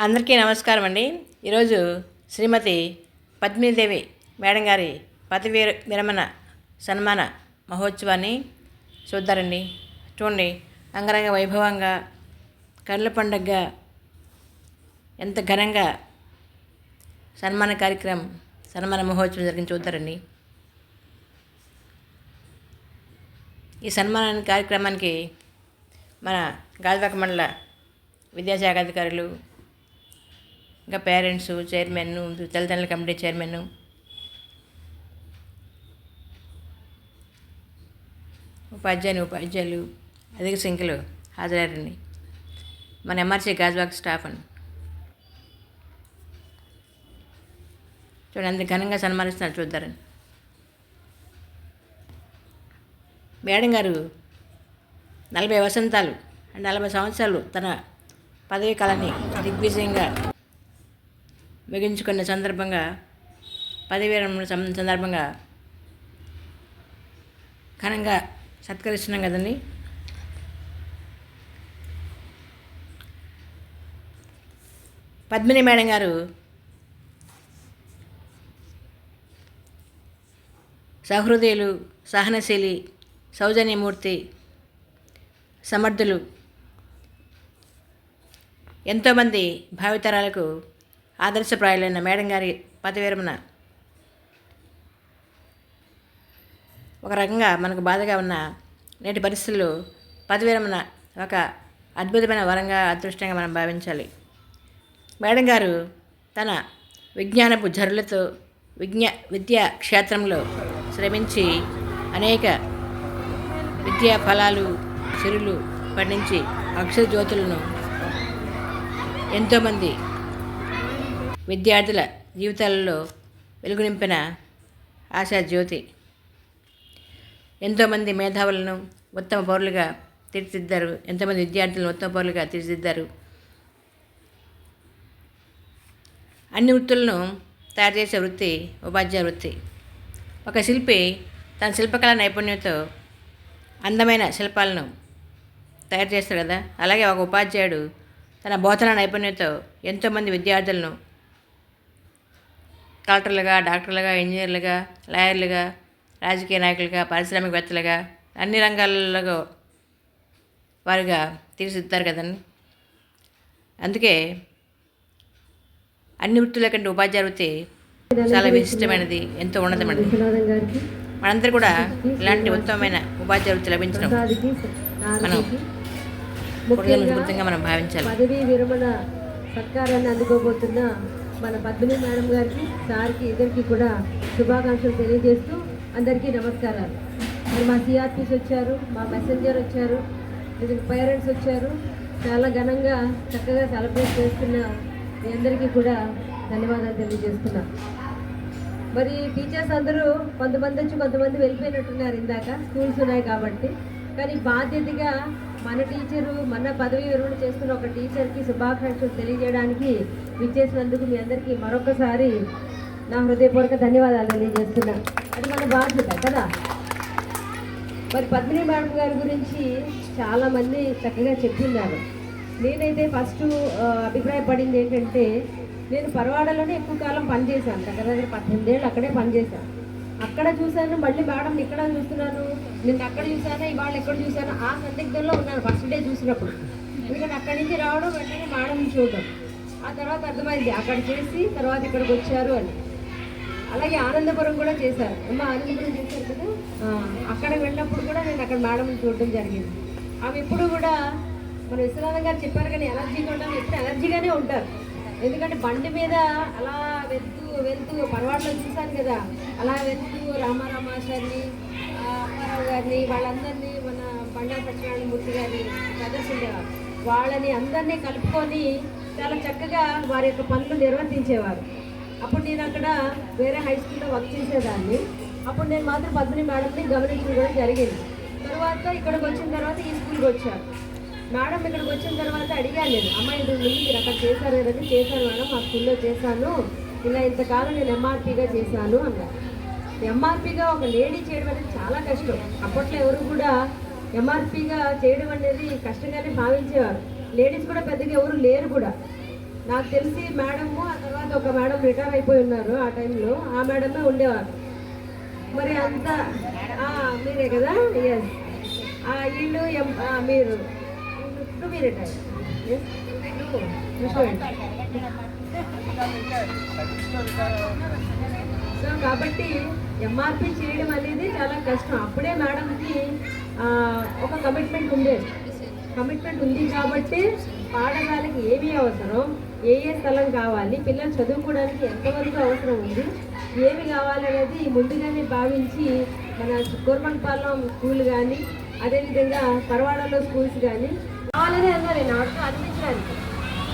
అందరికీ నమస్కారం అండి. ఈరోజు శ్రీమతి పద్మినీదేవి మేడం గారి పదవి విరమణ సన్మాన మహోత్సవాన్ని చూద్దారండి. చూడండి, అంగరంగ వైభవంగా కళ్ళ పండగగా ఎంత ఘనంగా సన్మాన మహోత్సవం జరిగింది చూద్దారండి. ఈ సన్మాన కార్యక్రమానికి మన గాజువాక మండల విద్యాశాఖ అధికారులు, ఇంకా పేరెంట్స్, చైర్మన్, తల్లిదండ్రుల కమిటీ చైర్మన్, ఉపాధ్యాయులు అధిక సంఖ్యలో హాజరయ్యారండి. మన ఎంఆర్సీ గాజువాక స్టాఫ్ అని చూడండి, అంత ఘనంగా సన్మానిస్తున్నారు చూద్దారని. మేడం గారు 40 వసంతాలు 40 సంవత్సరాలు తన పదవీ కాలాన్ని దిగ్విజయంగా ముగించుకున్న సందర్భంగా, పదవీ విరమణ సందర్భంగా ఘనంగా సత్కరిస్తున్నాం కదండి. పద్మిని మేడం గారు సహృదయులు, సహనశీలి, సౌజన్యమూర్తి, సమర్థులు. ఎంతోమంది భావితరాలకు ఆదర్శప్రాయులైన మేడం గారి పదవీ విరమణ ఒక రకంగా మనకు బాధగా ఉన్న నేటి పరిస్థితుల్లో పదవీ విరమణ ఒక అద్భుతమైన వరంగా, అదృష్టంగా మనం భావించాలి. మేడం గారు తన విజ్ఞానపు జరులతో విద్యా క్షేత్రంలో శ్రమించి అనేక విద్యా ఫలాలు, సిరులు పండించి అక్షర జ్యోతులను ఎంతోమంది విద్యార్థుల జీవితాలలో వెలుగు నింపిన ఆశా జ్యోతి. ఎంతోమంది మేధావులను ఉత్తమ పౌరులుగా తీర్చిదిద్దారు. ఎంతోమంది విద్యార్థులను ఉత్తమ పౌరులుగా తీర్చిదిద్దారు. అన్ని వృత్తులను తయారు చేసే వృత్తి ఉపాధ్యాయ వృత్తి. ఒక శిల్పి తన శిల్పకళా నైపుణ్యంతో అందమైన శిల్పాలను తయారు చేస్తారు కదా, అలాగే ఒక ఉపాధ్యాయుడు తన బోధనా నైపుణ్యంతో ఎంతోమంది విద్యార్థులను కలెక్టర్లుగా, డాక్టర్లుగా, ఇంజనీర్లుగా, లాయర్లుగా, రాజకీయ నాయకులుగా, పారిశ్రామికవేత్తలుగా, అన్ని రంగాలలో వారుగా తీర్చిదిద్దారు కదండి. అందుకే అన్ని వృత్తుల కంటే ఉపాధ్యాయ వృత్తి చాలా విశిష్టమైనది, ఎంతో ఉన్నతమైనది. మనందరూ కూడా ఇలాంటి ఉత్తమమైన ఉపాధ్యాయ వృత్తి లభించడం మనం మనం భావించాలి. పదవీ విరమణ సత్కారాన్ని అందుకోబోతున్న మన పద్మిని మేడం గారికి, సార్కి, ఇద్దరికి కూడా శుభాకాంక్షలు తెలియజేస్తూ అందరికీ నమస్కారాలు. మరి మా సిఆర్పీస్ వచ్చారు, మా మెసెంజర్ వచ్చారు, పేరెంట్స్ వచ్చారు. చాలా ఘనంగా చక్కగా సెలబ్రేట్ చేస్తున్న మీ అందరికీ కూడా ధన్యవాదాలు తెలియజేస్తున్నా. మరి టీచర్స్ అందరూ కొంతమంది వచ్చి కొంతమంది వెళ్ళిపోయినట్టున్నారు, ఇందాక స్కూల్స్ ఉన్నాయి కాబట్టి. కానీ బాధ్యతగా మన టీచరు, మన పదవీ విరమణ చేస్తున్న ఒక టీచర్కి శుభాకాంక్షలు తెలియజేయడానికి విచ్చేసినందుకు మీ అందరికీ మరొకసారి నా హృదయపూర్వక ధన్యవాదాలు తెలియజేస్తున్నా. అది మన బాధ్యత కదా. మరి పద్మిని మేడం గారి గురించి చాలామంది చక్కగా చెప్తున్నారు. నేనైతే ఫస్ట్ అభిప్రాయపడింది ఏంటంటే, నేను పరవాడలోనే ఎక్కువ కాలం పనిచేశాను, దగ్గర 18 ఏళ్ళు అక్కడే పనిచేశాను. అక్కడ చూశాను, మళ్ళీ మేడం ఇక్కడ చూస్తున్నాను, నిన్న అక్కడ చూశాను, ఇవాళ ఎక్కడ చూశాను, ఆ సందిగ్ధంలో ఉన్నాను ఫస్ట్ డే చూసినప్పుడు. ఎందుకంటే అక్కడి నుంచి రావడం, వెంటనే మేడం చూడడం, ఆ తర్వాత అర్థమైంది అక్కడ చేసి తర్వాత ఇక్కడికి వచ్చారు అని. అలాగే ఆనందపురం కూడా చేశారు, ఆనందపురం చేశారు కదా, అక్కడికి వెళ్ళినప్పుడు కూడా నేను అక్కడ మేడం చూడడం జరిగింది. ఆమె ఎప్పుడు కూడా మన విశ్వనాథం గారు చెప్పారు, కానీ ఎనర్జీగా ఉంటారు, ఎప్పుడు ఎనర్జీగానే ఉంటారు. ఎందుకంటే బండి మీద అలా వెళ్తూ పరవాడలో చూశాను కదా, అలా వెళ్తూ రామారామాచారిని, అమ్మారావు గారిని, వాళ్ళందరినీ, మన బండా సత్యనారాయణమూర్తి గారిని ప్రదర్శించేవారు. వాళ్ళని అందరినీ కలుపుకొని చాలా చక్కగా వారి యొక్క పనులు నిర్వర్తించేవారు. అప్పుడు నేను అక్కడ వేరే హై స్కూల్లో వర్క్ చేసేదాన్ని. అప్పుడు నేను మాత్రం పద్మిని మేడంని గమనించడం జరిగింది. తర్వాత ఇక్కడికి వచ్చిన తర్వాత ఈ స్కూల్కి వచ్చాను. మేడం ఇక్కడికి వచ్చిన తర్వాత అడిగాను నేను, అమ్మాయి ఇంతకు ముందు మీరు అక్కడ చేశారు కదండి. చేశాను మేడం, మా స్కూల్లో చేశాను, ఇలా ఇంతకాలం నేను ఎంఆర్పీగా చేశాను అన్నారు. ఎంఆర్పీగా ఒక లేడీ చేయడం అనేది చాలా కష్టం. అప్పట్లో ఎవరు కూడా ఎంఆర్పీగా చేయడం అనేది కష్టంగానే భావించేవారు. లేడీస్ కూడా పెద్దగా ఎవరు లేరు కూడా. నాకు తెలిసి మేడము ఆ తర్వాత ఒక మేడం రిటైర్ అయిపోయి ఉన్నారు ఆ టైంలో, ఆ మేడమే ఉండేవారు. మరి అంత మీరే కదా? ఎస్. వీళ్ళు మీరు ఇప్పుడు మీరు రిటైర్. సో కాబట్టి ఎంఆర్పి చేయడం అనేది చాలా కష్టం. అప్పుడే మేడంకి ఒక కమిట్మెంట్ ఉండేది. కమిట్మెంట్ ఉంది కాబట్టి పాఠశాలకి ఏమి అవసరం, ఏ స్థలం కావాలి, పిల్లలు చదువుకోవడానికి ఎంతవరకు అవసరం ఉంది, ఏమి కావాలనేది ముందుగానే భావించి మన కోరమండపాలెం స్కూల్ కానీ అదేవిధంగా పరవాడలో స్కూల్స్ కానీ కావాలని అన్నారు. నేను అనిపించడానికి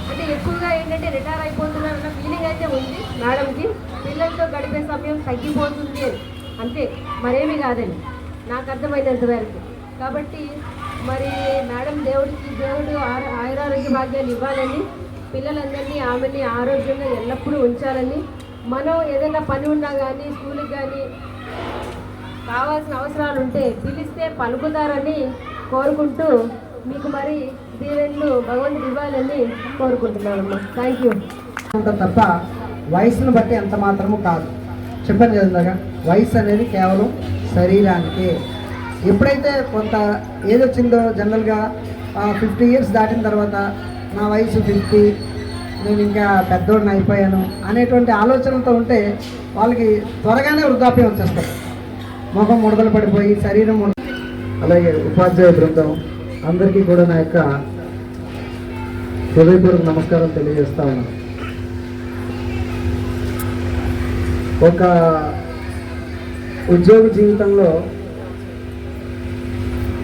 అంటే ఎక్కువగా ఏంటంటే రిటైర్ అయిపోతున్నారన్న ఫీలింగ్ అయితే ఉంది మేడంకి. పిల్లలతో గడిపే సమయం తగ్గిపోతుంది అని, అంతే, మరేమీ కాదని నాకు అర్థమైనంత వరకు. కాబట్టి మరి మేడం దేవుడు ఆయురారోగ్య భాగ్యాలు ఇవ్వాలని, పిల్లలందరినీ ఆమెని ఆరోగ్యంగా ఎల్లప్పుడూ ఉంచాలని, మనం ఏదైనా పని ఉన్నా కానీ స్కూల్కి కానీ కావాల్సిన అవసరాలు ఉంటే పిలిస్తే పలుకుతారని కోరుకుంటూ మీకు మరి దీవెనలు భగవంతుడు ఇవ్వాలని కోరుకుంటున్నానమ్మా. Thank you. తప్ప వయసును బట్టి ఎంత మాత్రము కాదు. చెప్పాను కదా, వయసు అనేది కేవలం శరీరానికి. ఎప్పుడైతే కొంత ఏజ్ వచ్చిందో జనరల్గా 50 ఇయర్స్ దాటిన తర్వాత నా వయసు 50, నేను ఇంకా పెద్దోడిని అయిపోయాను అనేటువంటి ఆలోచనలతో ఉంటే వాళ్ళకి త్వరగానే వృద్ధాప్యం వచ్చేస్తారు. ముఖం ముడతలు పడిపోయి శరీరం అలాగే ఉపాధ్యాయ బృందం అందరికీ కూడా నా యొక్క హృదయపూర్వక నమస్కారం తెలియజేస్తా ఉన్నాను. ఒక ఉద్యోగ జీవితంలో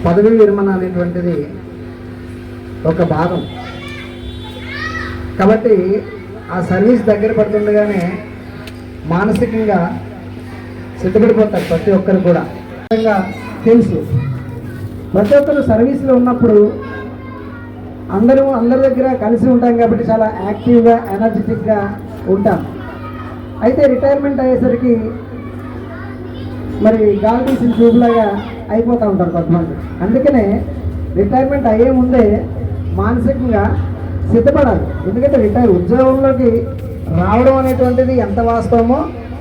పదవీ విరమణ అనేటువంటిది ఒక భాగం కాబట్టి ఆ సర్వీస్ దగ్గర పడుతుండగానే మానసికంగా సిద్ధపడిపోతారు ప్రతి ఒక్కరు కూడా. తెలుసు, ప్రతి ఒక్కరు సర్వీస్లో ఉన్నప్పుడు అందరి దగ్గర కలిసి ఉంటాం కాబట్టి చాలా యాక్టివ్గా ఎనర్జెటిక్గా ఉంటాం. అయితే రిటైర్మెంట్ అయ్యేసరికి మరి గాలి తీసిన ట్యూబ్లాగా అయిపోతూ ఉంటారు కొంతమంది. అందుకనే రిటైర్మెంట్ అయ్యే ముందే మానసికంగా సిద్ధపడాలి. ఎందుకంటే ఉద్యోగంలోకి రావడం అనేటువంటిది ఎంత వాస్తవమో,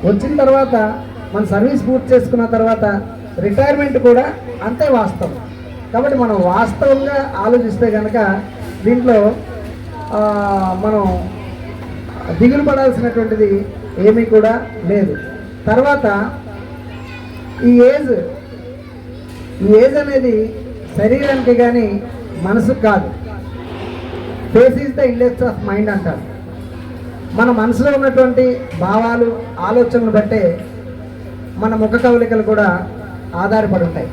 వచ్చిన తర్వాత మన సర్వీస్ పూర్తి చేసుకున్న తర్వాత రిటైర్మెంట్ కూడా అంతే వాస్తవం. కాబట్టి మనం వాస్తవంగా ఆలోచిస్తే కనుక దీంట్లో మనం దిగులు పడాల్సినటువంటిది ఏమీ కూడా లేదు. తర్వాత ఈ ఏజ్ అనేది శరీరానికి కానీ మనసుకు కాదు. Face is the index of mind అంటారు. మన మనసులో ఉన్నటువంటి భావాలు ఆలోచనలు బట్టే మన ముఖ కవలికలు కూడా ఆధారపడి ఉంటాయి.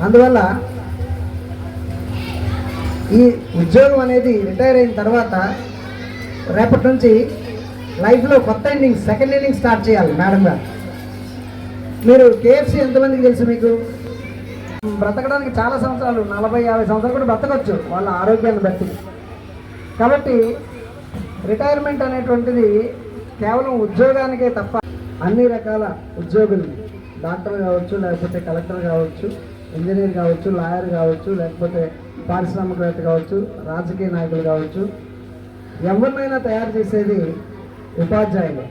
అందువల్ల ఈ ఉద్యోగం అనేది రిటైర్ అయిన తర్వాత రేపటి నుంచి లైఫ్లో కొత్త ఇన్నింగ్స్, సెకండ్ ఇన్నింగ్స్ స్టార్ట్ చేయాలి. మేడం గారు, మీరు కేఎఫ్సి ఎంతమందికి తెలుసు? మీకు బ్రతకడానికి చాలా సంవత్సరాలు, 40-50 సంవత్సరాలు కూడా బ్రతకవచ్చు వాళ్ళ ఆరోగ్యాన్ని బట్టి. కాబట్టి రిటైర్మెంట్ అనేటువంటిది కేవలం ఉద్యోగానికే తప్ప అన్ని రకాల ఉద్యోగులు, డాక్టర్ కావచ్చు, లేకపోతే కలెక్టర్ కావచ్చు, ఇంజనీర్ కావచ్చు, లాయర్ కావచ్చు, లేకపోతే పారిశ్రామికవేత్త కావచ్చు, రాజకీయ నాయకులు కావచ్చు, ఎవరినైనా తయారు చేసేది ఉపాధ్యాయులు.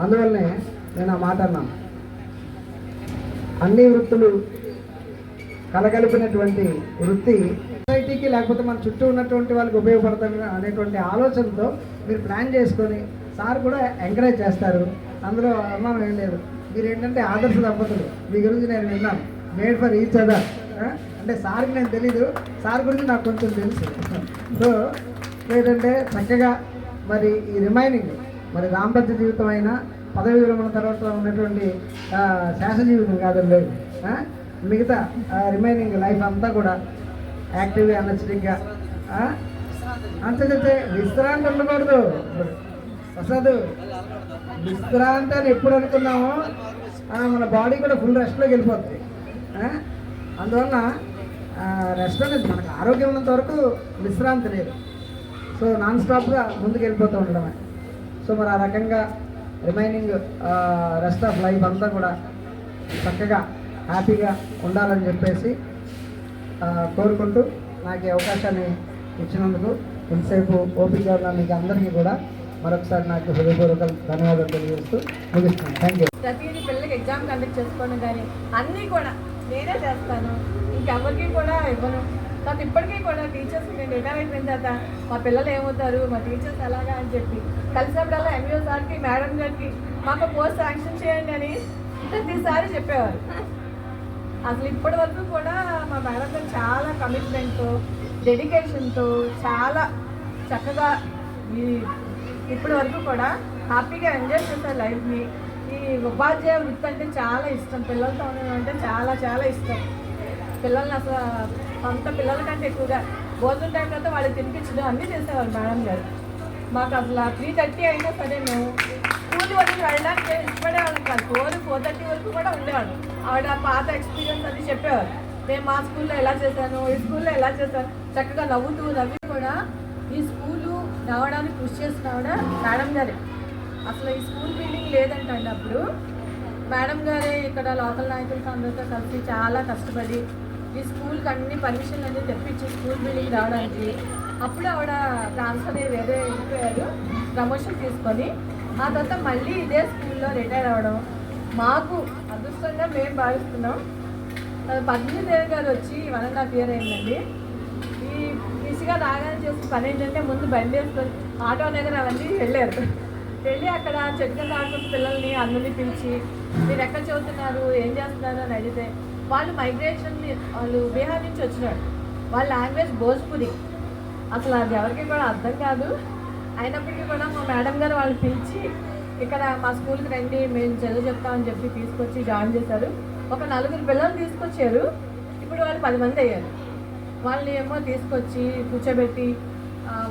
అందువల్లనే నేను ఆ మాట అన్నాను. అన్ని వృత్తులు కలగలిపినటువంటి వృత్తి సొసైటీకి లేకపోతే మన చుట్టూ ఉన్నటువంటి వాళ్ళకి ఉపయోగపడతారు అనేటువంటి ఆలోచనతో మీరు ప్లాన్ చేసుకొని సార్ కూడా ఎంకరేజ్ చేస్తారు. అందులో అనుమానం ఏం లేదు. మీరు ఏంటంటే ఆదర్శ దంపతులు, మీ గురించి నేను విన్నాను. Made for each other. అంటే సార్కి నేను తెలీదు, సార్ గురించి నాకు కొంచెం తెలుసు. సో లేదంటే చక్కగా మరి ఈ రిమైనింగ్ మరి దాంపత్య జీవితం అయినా పదవి విరమణ తర్వాత ఉన్నటువంటి శాస జీవితం కాదండి, మిగతా రిమైనింగ్ లైఫ్ అంతా కూడా యాక్టివ్గా ఎనర్జెటిక్గా అంతే. విశ్రాంతి ఉండకూడదు. ప్రసాద్, విశ్రాంతి అని ఎప్పుడు అనుకున్నామో మన బాడీ కూడా ఫుల్ రెస్ట్లోకి వెళ్ళిపోతుంది. అందువల్ల రెస్ట్ అనేది మనకు ఆరోగ్యం ఉన్నంత వరకు విశ్రాంతి లేదు. సో నాన్ స్టాప్గా ముందుకు వెళ్ళిపోతూ ఉండడమే. సో మరి ఆ రకంగా రిమైనింగ్ రెస్ట్ ఆఫ్ లైఫ్ అంతా కూడా చక్కగా హ్యాపీగా ఉండాలని చెప్పేసి కోరుకుంటూ నాకు ఈ అవకాశాన్ని ఇచ్చినందుకు ఇంతసేపు ఓపిక ఉన్న మీకు అందరికీ కూడా మరొకసారి నాకు హృదయపూర్వక ధన్యవాదాలు తెలియజేస్తూ ముగిస్తున్నాను. Thank you. ప్రతిదీ పిల్లలకి ఎగ్జామ్ కండక్ట్ చేసుకోవడం కానీ అన్నీ కూడా నేనే చేస్తాను, ఇంకెవరికి కూడా ఇవ్వను. నాకు ఇప్పటికీ కూడా టీచర్స్ నేను రిటైర్ అయిపోయిన తర్వాత మా పిల్లలు ఏమవుతారు, మా టీచర్స్ ఎలాగా అని చెప్పి కలిసినప్పుడల్లా ఎంఈఓ సార్కి మేడం గారికి మాకు పోస్ట్ శాంక్షన్ చేయండి అని ప్రతిసారి చెప్పేవారు. అసలు ఇప్పటి వరకు కూడా మా మేడం గారు చాలా కమిట్మెంట్తో డెడికేషన్తో చాలా చక్కగా ఇప్పటి వరకు కూడా హ్యాపీగా ఎంజాయ్ చేస్తారు లైఫ్ని. ఈ ఉపాధ్యాయ వృత్తి అంటే చాలా ఇష్టం, పిల్లలతో ఉండడం అంటే చాలా చాలా ఇష్టం. పిల్లల్ని అసలు సొంత పిల్లల కంటే ఎక్కువగా భోజనం టైం అయితే వాళ్ళకి తినిపించడం అన్నీ చేసేవాళ్ళు మేడం గారు. మాకు అసలు 3:30 అయినా సరే మేము స్కూల్ వరకు వెళ్ళడానికి ఇష్టపడేవాళ్ళం కాదు. 4:30 వరకు కూడా ఉండేవాళ్ళం. ఆవిడ పాత ఎక్స్పీరియన్స్ అది చెప్పేవారు. నేను మా స్కూల్లో ఎలా చేశాను, ఈ స్కూల్లో ఎలా చేశాను, చక్కగా నవ్వుతూ నవ్వి కూడా ఈ స్కూలు రావడానికి కృషి చేసిన ఆవిడ మేడం గారే. అసలు ఈ స్కూల్ బిల్డింగ్ లేదంటండి అప్పుడు మేడం గారే ఇక్కడ లోకల్ నాయకులతో అందరితో కలిసి చాలా కష్టపడి ఈ స్కూల్కి అన్ని పర్మిషన్లు అన్నీ తెప్పించి స్కూల్ బిల్డింగ్ రావడానికి. అప్పుడు ఆవిడ ట్రాన్స్ఫర్ అయ్యి వేరే వెళ్ళిపోయారు, ప్రమోషన్ తీసుకొని. ఆ తర్వాత మళ్ళీ ఇదే స్కూల్లో రిటైర్ అవ్వడం మాకు అదృష్టంగా మేము భావిస్తున్నాం. పద్మినీదేవి గారు వచ్చి 1.5 year అయిందండి. ఈ ఈసీగా రాగానే చేసిన పని ఏంటంటే ముందు బండి వేసుకొని ఆటో దగ్గర అవన్నీ వెళ్ళారు. వెళ్ళి అక్కడ చెట్టు కింద ఆడుకున్న పిల్లల్ని అందరినీ పిలిచి మీరు ఎక్కడ చదువుతున్నారు, ఏం చేస్తున్నారు అని అడిగితే వాళ్ళు మైగ్రేషన్, వాళ్ళు బీహార్ నుంచి వచ్చినారు. వాళ్ళ లాంగ్వేజ్ భోజ్పురి, అసలు అది ఎవరికి కూడా అర్థం కాదు. అయినప్పటికీ కూడా మా మేడం గారు వాళ్ళు పిలిచి ఇక్కడ మా స్కూల్కి రండి మేము చదువు చెప్తామని చెప్పి తీసుకొచ్చి జాయిన్ చేశారు. ఒక 4 పిల్లలు తీసుకొచ్చారు. ఇప్పుడు వాళ్ళు 10 మంది అయ్యారు. వాళ్ళని ఏమో తీసుకొచ్చి కూర్చోబెట్టి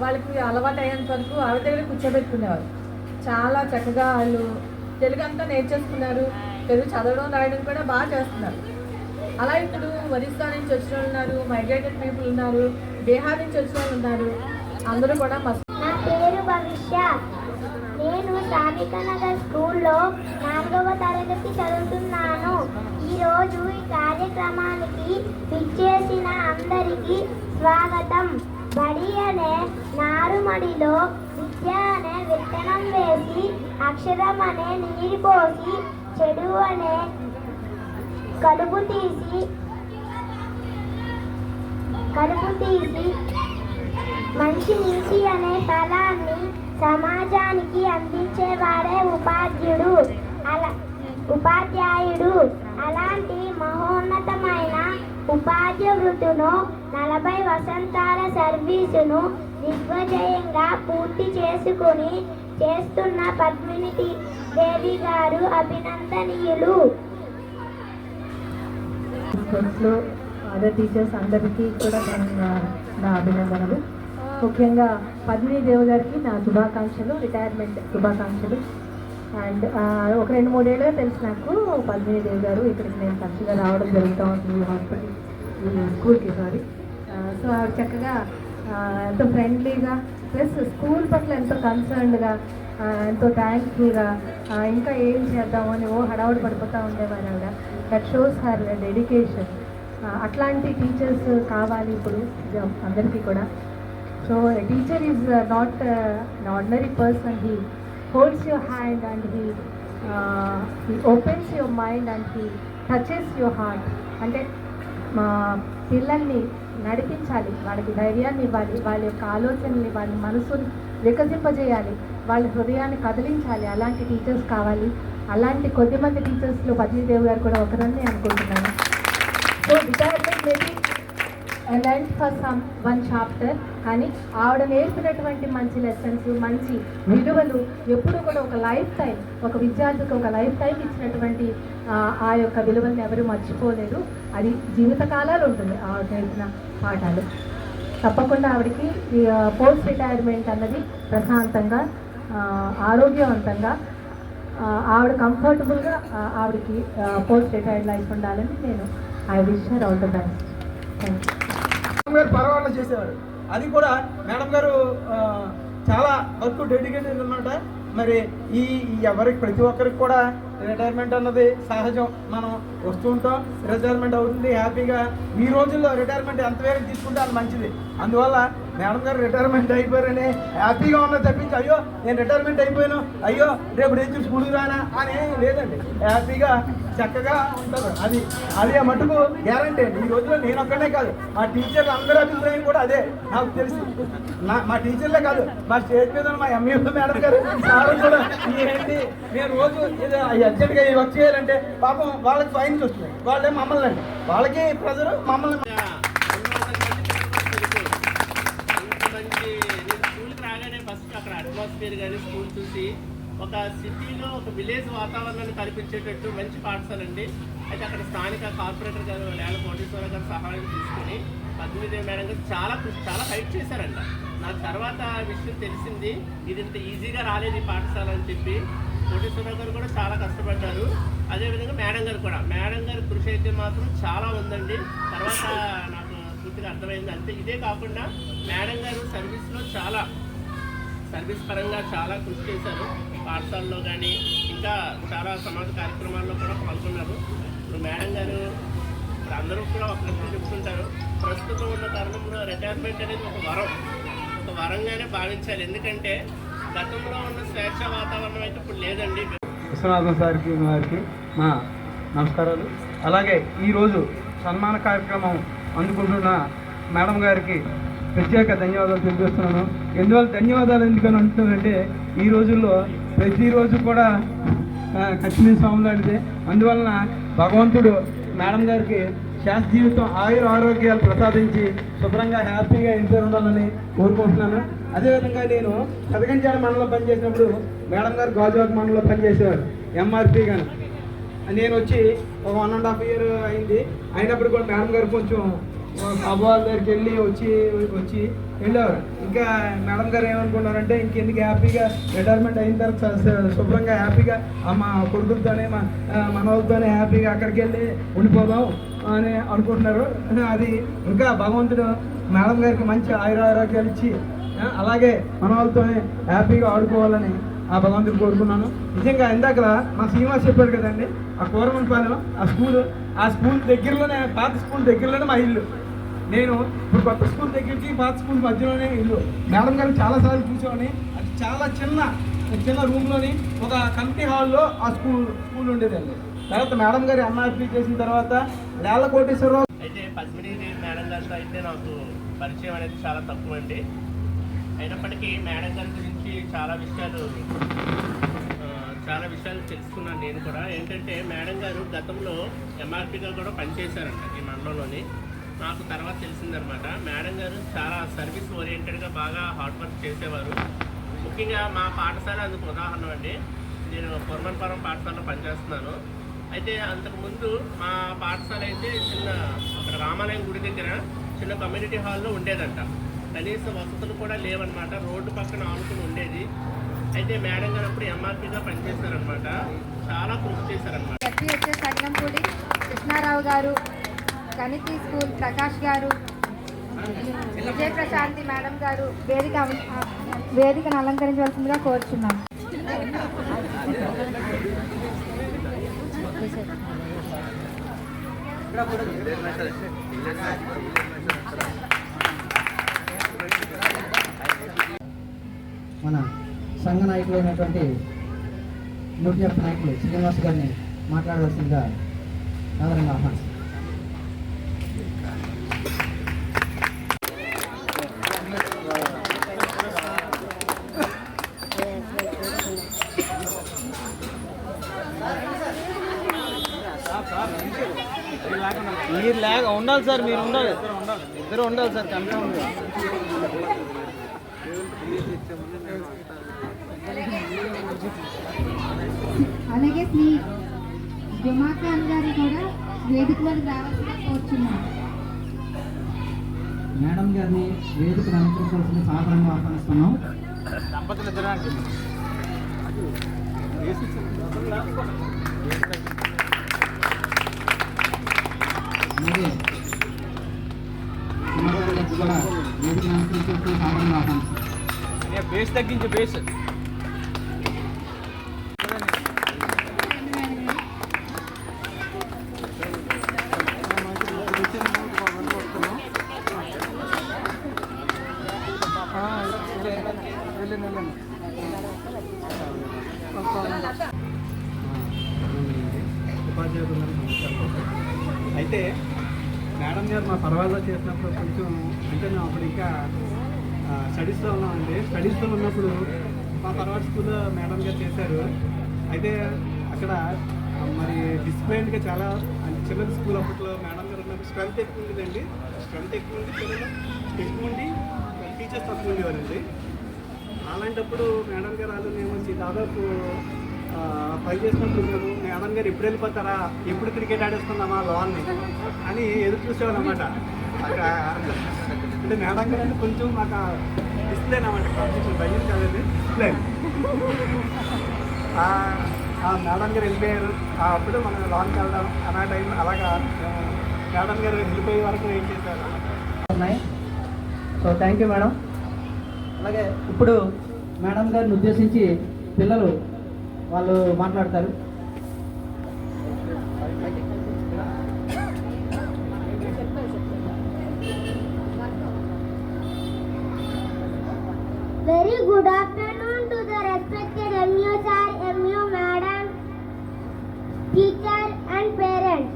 వాళ్ళకి అలవాటు అయ్యేంత వరకు ఆవిడ దగ్గర కూర్చోబెట్టుకునేవారు. చాలా చక్కగా వాళ్ళు తెలుగు అంతా నేర్చేసుకున్నారు. తెలుగు చదవడం రాయడం కూడా బాగా చేస్తున్నారు. అలా ఇప్పుడు ఒరిస్సా నుంచి వచ్చిన వాళ్ళు ఉన్నారు, మైగ్రేటెడ్ పీపుల్ ఉన్నారు, బీహార్ నుంచి వచ్చిన వాళ్ళు ఉన్నారు. అందరూ కూడా నా పేరు భవిష్య. నేను శ్రామిక నగర్ స్కూల్లో 4వ తరగతి చదువుతున్నాను. ఈరోజు ఈ కార్యక్రమానికి విచ్చేసిన అందరికీ స్వాగతం. బడి అనే నారుమడిలో విద్య అనే విత్తనం వేసి, అక్షరం అనే నీరు పోసి, చెడు అనే కలుపు తీసి మంచి నీతి అనే ఫలాన్ని సమాజానికి అందించేవాడే ఉపాధ్యాయుడు. అలాంటి మహోన్నతమైన ఉపాధ్యాయ వృత్తును 40 వసంతాల సర్వీసును దిగ్విజయంగా పూర్తి చేసుకుని చేస్తున్న పద్మిని దేవి గారు అభినందనీయులు. స్కూల్స్లో అదర్ టీచర్స్ అందరికీ కూడా నా అభినందనలు. ముఖ్యంగా పద్మినీదేవి గారికి నా శుభాకాంక్షలు, రిటైర్మెంట్ శుభాకాంక్షలు. అండ్ ఒక 2-3 ఏళ్ళుగా తెలుసు నాకు పద్మినీదేవి గారు. ఇక్కడికి నేను తరచుగా రావడం జరుగుతూ ఉంటుంది ఈ హాస్పిటల్, ఈ స్కూల్కి. సో ఆవిడ చక్కగా ఎంతో ఫ్రెండ్లీగా, ప్లస్ స్కూల్ పట్ల ఎంతో కన్సర్న్డ్గా, ఎంతో థ్యాంక్ఫుల్గా, ఇంకా ఏం చేద్దామని హడావుడి పడిపోతూ ఉండేవారు ఆవిడ. That shows her dedication. అట్లాంటి టీచర్స్ కావాలి ఇప్పుడు అందరికీ కూడా. So a teacher is not an ordinary person. He holds your hand and he opens your mind and he touches your heart. అంటే మా పిల్లల్ని నడిపించాలి, వాళ్ళకి ధైర్యాన్ని ఇవ్వాలి, వాళ్ళ యొక్క ఆలోచనల్ని, వాళ్ళ మనసుని వికసింపజేయాలి, వాళ్ళ హృదయాన్ని కదిలించాలి. అలాంటి టీచర్స్ కావాలి. అలాంటి కొద్దిమంది టీచర్స్లో పద్మినీదేవి గారు కూడా ఒకరని అనుకుంటున్నాను. So retirement maybe learn for one chapter, కానీ ఆవిడ నేర్పినటువంటి మంచి లెసన్స్, మంచి విలువలు ఎప్పుడు కూడా ఒక లైఫ్ టైం, ఒక విద్యార్థికి ఒక లైఫ్ టైం ఇచ్చినటువంటి ఆ యొక్క విలువల్ని ఎవరు మర్చిపోలేరు. అది జీవితకాలాలు ఉంటుంది ఆవిడ నేర్పిన పాఠాలు. తప్పకుండా ఆవిడకి పోస్ట్ రిటైర్మెంట్ అన్నది ప్రశాంతంగా, ఆరోగ్యవంతంగా, ఆవిడ కంఫర్టబుల్గా ఆవిడకి పోస్ట్ రిటైర్డ్ లైఫ్ ఉండాలని నేను I wish her all the best. Thank you. పర్వాలేదు చేసేవారు. అది కూడా మేడం గారు చాలా వర్క్ డెడికేటెడ్ అనమాట. మరి ఈ ఎవరికి ప్రతి ఒక్కరికి కూడా రిటైర్మెంట్ అన్నది సహజం. మనం వస్తూ ఉంటాం, రిటైర్మెంట్ అవుతుంది హ్యాపీగా. ఈ రోజుల్లో రిటైర్మెంట్ ఎంత వేగంగా తీసుకుంటే అది మంచిది. అందువల్ల మేడం గారు రిటైర్మెంట్ అయిపోయారని హ్యాపీగా ఉన్నా తప్పించి అయ్యో నేను రిటైర్మెంట్ అయిపోయాను, అయ్యో రేపు నుంచి స్కూల్కి రానా అని లేదండి. హ్యాపీగా చక్కగా ఉంటారు. అది అది ఆ మటుకు గ్యారంటీ అండి. ఈ రోజులో నేను ఒక్కనే కాదు, మా టీచర్లు అందరి అభిప్రాయం కూడా అదే. నాకు తెలిసి మా టీచర్లే కాదు, మా స్టేజ్ మీద మా ఎంఈ మేడం గారు సార్ కూడా ఏంటి నేను రోజు అర్జెంట్గా ఈ వర్క్ చేయాలంటే పాపం వాళ్ళకి ఫైన్స్ వస్తున్నాయి, వాళ్ళే మమ్మల్ని అండి, వాళ్ళకి ప్రెజర్ మమ్మల్ని. స్కూల్కి రాగానే ఫస్ట్ అక్కడ అట్మాస్ఫియర్ కానీ స్కూల్ చూసి ఒక సిటీలో ఒక విలేజ్ వాతావరణాన్ని కల్పించేటట్టు మంచి పాఠశాల అండి. అయితే అక్కడ స్థానిక కార్పొరేటర్ గారు నేల కోటేశ్వర గారు సహాయం తీసుకుని పద్మిదేవి మేడం గారు చాలా ఫైట్ చేశారంట. నాకు తర్వాత విషయం తెలిసింది, ఇది ఇంత ఈజీగా రాలేదు ఈ పాఠశాల అని చెప్పి. కోటేశ్వర గారు కూడా చాలా కష్టపడ్డారు. అదేవిధంగా మేడం గారి కృషి అయితే మాత్రం చాలా ఉందండి. తర్వాత నాకు పూర్తిగా అర్థమైంది. అంతే ఇదే కాకుండా మేడం గారు సర్వీస్ పరంగా చాలా కృషి చేశారు. పాఠశాలలో కానీ ఇంకా చాలా సమాజ కార్యక్రమాల్లో కూడా పాల్గొన్నారు. ఇప్పుడు మేడం గారు అందరూ కూడా ఒక విషయం చెప్తుంటారు, ప్రస్తుతం ఉన్న తరుణంలో రిటైర్మెంట్ అనేది ఒక వరంగానే భావించాలి. ఎందుకంటే గతంలో ఉన్న స్వేచ్ఛ వాతావరణం అయితే ఇప్పుడు లేదండి. విశ్వనాథన్ వారికి మా నమస్కారాలు. అలాగే ఈరోజు సన్మాన కార్యక్రమం అందుకుంటున్న మేడం గారికి ప్రత్యేక ధన్యవాదాలు తెలియజేస్తున్నాను. ఎందువల్ల ధన్యవాదాలు ఎందుకని అంటున్నానంటే ఈ రోజుల్లో ప్రతిరోజు కూడా కఠిన స్వామి లాంటిదే. అందువలన భగవంతుడు మేడం గారికి శాస్త్ర జీవితం ఆరోగ్యాలు ప్రసాదించి శుభ్రంగా హ్యాపీగా ఇంట్లో ఉండాలని కోరుకుంటున్నాను. అదేవిధంగా నేను పెదగంచాడ మండలంలో పనిచేసినప్పుడు మేడం గారు గాజువాక మండలంలో పనిచేసేవారు ఎంఆర్పీ గాను. నేను వచ్చి ఒక 1.5 year అయింది. అయినప్పుడు కూడా మేడం గారు కొంచెం అబ్బాయిల దగ్గరికి వచ్చి వెళ్ళేవారు. ఇంకా మేడం గారు ఏమనుకున్నారంటే ఇంకెందుకు హ్యాపీగా రిటైర్మెంట్ అయిన తర్వాత శుభ్రంగా హ్యాపీగా మా కొడుకులతోనే మనవాళ్ళతోనే హ్యాపీగా అక్కడికి వెళ్ళి ఉండిపోదాం అని అనుకుంటున్నారు. అది ఇంకా భగవంతుడు మేడం గారికి మంచి ఆరోగ్యాలు ఇచ్చి అలాగే మన వాళ్ళతోనే హ్యాపీగా ఆడుకోవాలని ఆ భగవంతుడు కోరుకున్నాను. నిజంగా ఇందాక మా శ్రీనివాస్ చెప్పాడు కదండి, ఆ కూరమనపాలెం ఆ స్కూల్ దగ్గరలోనే, పాత స్కూల్ దగ్గరలోనే మా ఇల్లు. నేను ఇప్పుడు కొత్త స్కూల్ దగ్గరికి పాత స్కూల్ మధ్యలోనే ఇల్లు. మేడం గారు చాలాసార్లు చూసామని, అది చాలా చిన్న రూమ్లోని ఒక కమిటీ హాల్లో ఆ స్కూల్ ఉండేదండి. తర్వాత మేడం గారు ఎంఆర్పీ చేసిన తర్వాత నేల కోటేశ్వరరావు అయితే పద్మినీదేవి మేడం గారితో అయితే నాకు పరిచయం అనేది చాలా తక్కువ అండి. అయినప్పటికీ మేడం గారి గురించి చాలా విషయాలు తెలుసుకున్నాను నేను కూడా. ఏంటంటే మేడం గారు గతంలో ఎంఆర్పీగా కూడా పనిచేశారంట ఈ మండలంలోని. నాకు తర్వాత తెలిసిందనమాట. మేడం గారు చాలా సర్వీస్ ఓరియంటెడ్గా బాగా హార్డ్ వర్క్ చేసేవారు. ముఖ్యంగా మా పాఠశాల అందుకు ఉదాహరణ అండి. నేను పొర్మన్పురం పాఠశాలలో పనిచేస్తున్నాను. అయితే అంతకుముందు మా పాఠశాల అయితే అక్కడ రామాలయం గుడి దగ్గర చిన్న కమ్యూనిటీ హాల్లో ఉండేదంట. కనీస వసతులు కూడా లేవన్నమాట. రోడ్డు పక్కన ఆనుకుని ఉండేది. అయితే మేడం గారు అప్పుడు ఎంఆర్పీగా పనిచేశారనమాట. చాలా కృషి చేశారనమాట. ఎస్పీహెచ్ఎస్ సంగంపూడి కృష్ణారావు గారు, గణితి స్కూల్ ప్రకాష్ గారు, విజయప్రశాంతి మేడం గారు వేదికను అలంకరించవలసిందిగా కోరుచున్నాం. మన సంఘ నాయకులు అయినటువంటి న్యూట్రియఫ్ నాయకులు శ్రీనివాస్ గారిని మాట్లాడవలసిందిగా ఆదరంగా ఆహ్వానిస్తాం. మీరు లేక ఉండాలి సార్, మీరు ఉండాలి, ఇద్దరు ఉండాలి సార్, కన్ఫర్మ్. అలాగే శ్రీ జమాఖాన్ గారు కూడా వేదికలోకి రావాల్సిందిగా కోరుచున్నాం. మేడం గారిని వేదికను అనుకరించవలసిన సాధారణంగా ఆహ్వానిస్తున్నాం. దంపతులు ఇద్దరు బేస్ తగ్గించు, బేస్ ఉపాధ్యాయులు అయితే మేడం గారు మా పర్వాలో చేసినప్పుడు కొంచెం అంటే మేము అప్పుడు ఇంకా స్టడీస్లో ఉన్నామండి. స్టడీస్లో ఉన్నప్పుడు మా పర్వాల స్కూల్లో మేడం గారు చేశారు. అయితే అక్కడ మరి డిసిప్లైన్గా చాలా చిన్న స్కూల్ అప్పట్లో మేడం గారు ఉన్నప్పుడు స్ట్రెంత్ ఎక్కువ ఉండేదండి. స్ట్రెంత్ ఎక్కువ ఉండి పిల్లలు ఎక్కువ ఉండి టీచర్స్ తక్కువ ఉండేవారండి. అలాంటప్పుడు మేడం గారు వాళ్ళు మేము వచ్చి దాదాపు పని చేసినప్పుడు మేము మేడం గారు ఎప్పుడు వెళ్ళిపోతారా, ఎప్పుడు క్రికెట్ ఆడేసుకుందామా లాన్ని అని ఎదురు చూసేవాళ్ళు అన్నమాట. అంటే మేడం గారు అంటే కొంచెం మాకు డిసిప్లైన్ అన్నమాట. కాంపిటీషన్ భయం కాదండి, డిసిప్లైన్. మేడం గారు వెళ్ళిపోయారు, అప్పుడు మనం లాన్కి వెళ్దాం అన్న టైం అలాగా మేడం గారు వెళ్ళిపోయే వరకు ఏం చేశారు ఉన్నాయి. So thank you madam. అలాగే ఇప్పుడు మేడం గారిని ఉద్దేశించి పిల్లలు వాళ్ళు మాట్లాడతారు. Very good afternoon to the respected MU sir, MU madam, teacher and parents.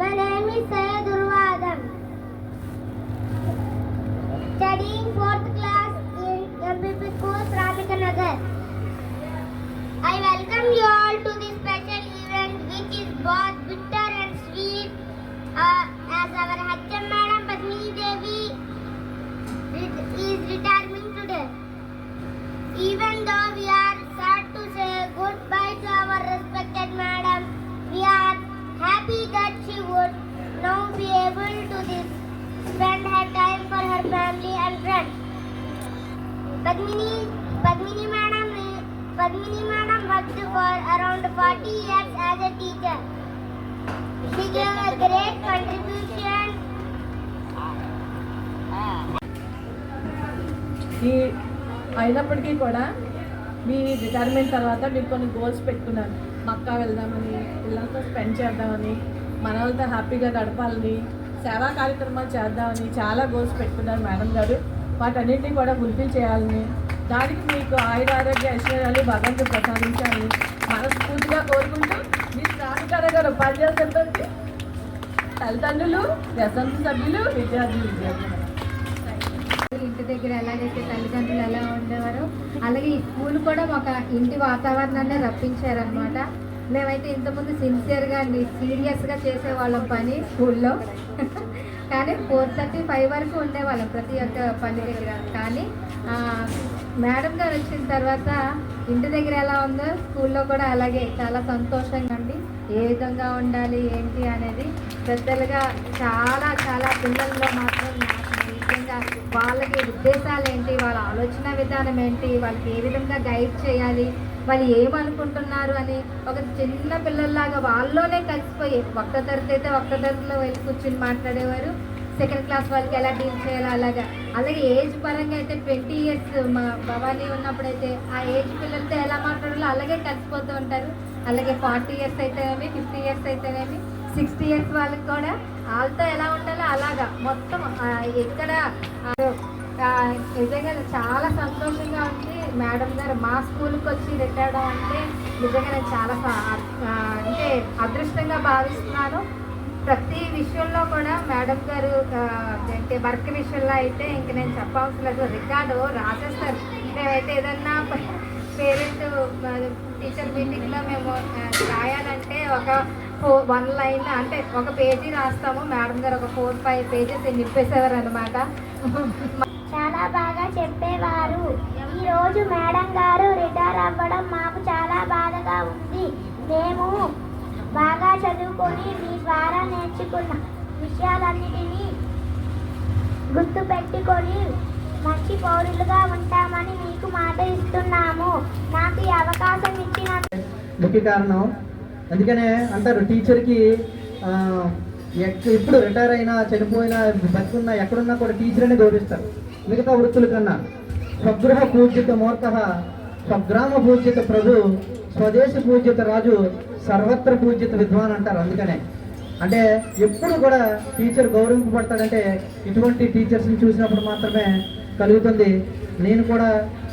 My name is Syed Urwadam, studying 4th class in MPP School, Ravikanagar. I welcome you all to this special event which is both bitter and sweet as our HM Madam Padmini Devi is retiring today. Even though we are sad to say goodbye to our respected Madam, we are happy that she would now be able to spend her time for her family and friends. Padmini Madam worked for around 40 years as a teacher. She gave a great contribution. అయినప్పటికీ కూడా మీ retirement తర్వాత మీరు కొన్ని goals పెట్టుకున్నారు. మక్కా వెళ్దామని, పిల్లలతో spend చేద్దామని, మన వాళ్ళతో హ్యాపీగా గడపాలని, సేవా కార్యక్రమాలు చేద్దామని చాలా గోల్స్ పెట్టుకున్నారు మేడం గారు. వాటన్నింటినీ కూడా ఫుల్ఫిల్ చేయాలని, దానికి మీకు ఆయురారోగ్య ఐశ్వర్యాలు భగవంతుడు ప్రసాదించాలని మనస్ఫూర్తిగా కోరుకుంటూ మీ శ్రామికార గారు ఉపాధ్యాయుల సిబ్బంది, తల్లిదండ్రులు, వ్యసంత సభ్యులు, విద్యార్థులు. ఇంటి దగ్గర ఎలాగైతే తల్లిదండ్రులు ఎలా ఉండేవారో అలాగే ఈ స్కూల్ కూడా ఒక ఇంటి వాతావరణాన్ని రప్పించారనమాట. మేమైతే ఇంతకుముందు సిన్సియర్గా సీరియస్గా చేసేవాళ్ళం పని స్కూల్లో, కానీ 4:35 వరకు ఉండేవాళ్ళం ప్రతి ఒక్క పని దగ్గర. కానీ మేడం గారు వచ్చిన తర్వాత ఇంటి దగ్గర ఎలా ఉందో స్కూల్లో కూడా అలాగే చాలా సంతోషంగా అండి. ఏ విధంగా ఉండాలి ఏంటి అనేది పెద్దలుగా చాలా చాలా పిల్లల్లో మాత్రం నిజంగా వాళ్ళకి ఉద్దేశాలు ఏంటి, వాళ్ళ ఆలోచన విధానం ఏంటి, వాళ్ళకి ఏ విధంగా గైడ్ చేయాలి, వాళ్ళు ఏమనుకుంటున్నారు అని ఒక చిన్న పిల్లల్లాగా వాళ్ళలోనే కలిసిపోయి ఒక్క తరగతి అయితే ఒక్క తరగతిలో వెళ్ళి కూర్చుని మాట్లాడేవారు. సెకండ్ క్లాస్ వాళ్ళకి ఎలా డీల్ చేయాలి అలాగా. అలాగే ఏజ్ పరంగా అయితే 20 years మా భవానీ ఉన్నప్పుడైతే ఆ ఏజ్ పిల్లలతో ఎలా మాట్లాడాలో అలాగే కలిసిపోతూ ఉంటారు. అలాగే 40 years అయితేనేమి, 50 years అయితేనేమి, 60 years వాళ్ళకి కూడా వాళ్ళతో ఎలా ఉండాలో అలాగా మొత్తం ఎక్కడ నిజంగా చాలా సంతోషంగా ఉంది. మేడం గారు మా స్కూల్కి వచ్చి రిటైర్డ్ అంటే నిజంగా నేను చాలా అంటే అదృష్టంగా భావిస్తున్నాను. ప్రతి విషయంలో కూడా మేడం గారు అంటే వర్క్ విషయంలో అయితే ఇంక నేను చెప్పవలసిన లేదు, రికార్డు రాసేస్తారు. మేమైతే ఏదన్నా పేరెంట్ టీచర్ మీటింగ్లో మేము రాయాలంటే ఒక 1 line అంటే ఒక పేజీ రాస్తాము, మేడం గారు ఒక 4-5 pages నింపేసేవారు అనమాట. చాలా బాగా చెప్పేవారు. ఈరోజు మేడం గారు రిటైర్ అవ్వడం మాకు చాలా బాధగా ఉంది. మేము బాగా చదువుకొని మీ ద్వారా నేర్చుకున్న విషయాలన్నిటినీ గుర్తుపెట్టుకొని మంచి పౌరులుగా ఉంటామని మీకు మాట ఇస్తున్నాము. నాకు ఈ అవకాశం ఇచ్చిన ముఖ్య కారణం. అందుకనే అంటారు టీచర్కి ఇప్పుడు రిటైర్ అయినా చనిపోయినా బతుకున్నా ఎక్కడున్నా కూడా టీచర్ అనే గౌరవిస్తారు మిగతా వృత్తుల కన్నా. స్వగృహ పూజ్యత మూర్ఖ, స్వగ్రామ పూజ్యత ప్రభు, స్వదేశ పూజ్యత రాజు, సర్వత్ర పూజ్యత విద్వాన్ అంటారు. అందుకనే అంటే ఎప్పుడు కూడా టీచర్ గౌరవింపబడతాడంటే ఇటువంటి టీచర్స్ని చూసినప్పుడు మాత్రమే కలుగుతుంది. నేను కూడా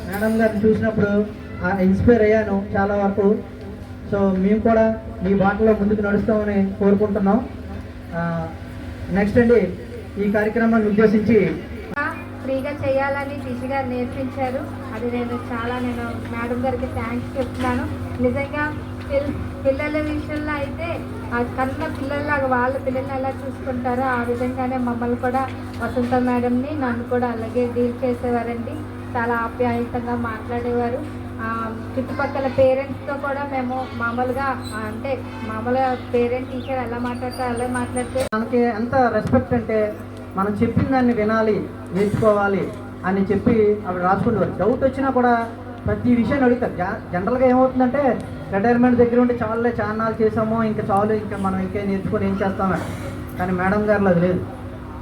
మేడం గారిని చూసినప్పుడు ఇన్స్పైర్ అయ్యాను చాలా వరకు. సో మేము కూడా మీ బాటలో ముందుకు నడుస్తామని కోరుకుంటున్నాం. నెక్స్ట్ అండి, ఈ కార్యక్రమాన్ని ఉద్దేశించి ఫ్రీగా చేయాలని టీచీ గారు నేర్పించారు. అది నేను మేడం గారికి థ్యాంక్స్ చెప్తున్నాను. నిజంగా పిల్లల విషయంలో అయితే ఆ కన్న పిల్లల్లాగా వాళ్ళ పిల్లల్ని ఎలా చూసుకుంటారో ఆ విధంగానే మమ్మల్ని కూడా వసంత మేడంని నన్ను కూడా అలాగే డీల్ చేసేవారండి. చాలా ఆప్యాయంగా మాట్లాడేవారు. చుట్టుపక్కల పేరెంట్స్తో కూడా మేము మామూలుగా పేరెంట్ టీచర్ ఎలా మాట్లాడతారో అలా మాట్లాడితే మనకి ఎంత రెస్పెక్ట్ అంటే మనం చెప్పిన దాన్ని వినాలి, నేర్చుకోవాలి అని చెప్పి అప్పుడు రాసుకుంటారు. డౌట్ వచ్చినా కూడా ప్రతి విషయాన్ని అడుగుతారు. జనరల్గా ఏమవుతుందంటే రిటైర్మెంట్ దగ్గర ఉండి చాలాలు చేసామో ఇంకా చాలు, ఇంకా మనం ఇంకే నేర్చుకొని ఏం చేస్తామని. కానీ మేడం గారిలో అది లేదు.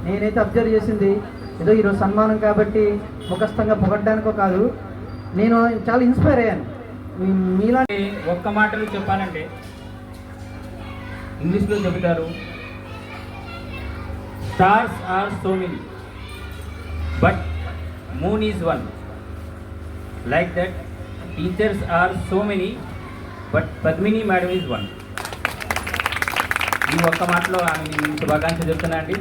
నేనైతే అబ్జర్వ్ చేసింది ఏదో ఈరోజు సన్మానం కాబట్టి ముఖస్థంగా పొగడ్డానికో కాదు, నేను చాలా ఇన్స్పైర్ అయ్యాను. మీలాంటి ఒక్క మాటలు చెప్పాలంటే ఇంగ్లీష్లో చెబుతారు, stars are so many but moon is one. Like that teachers are so many but Padmini madam is one. ఈ ఒక్క మాటలో ఆమె శుభాకాంక్షలు చెప్తున్నా అండి.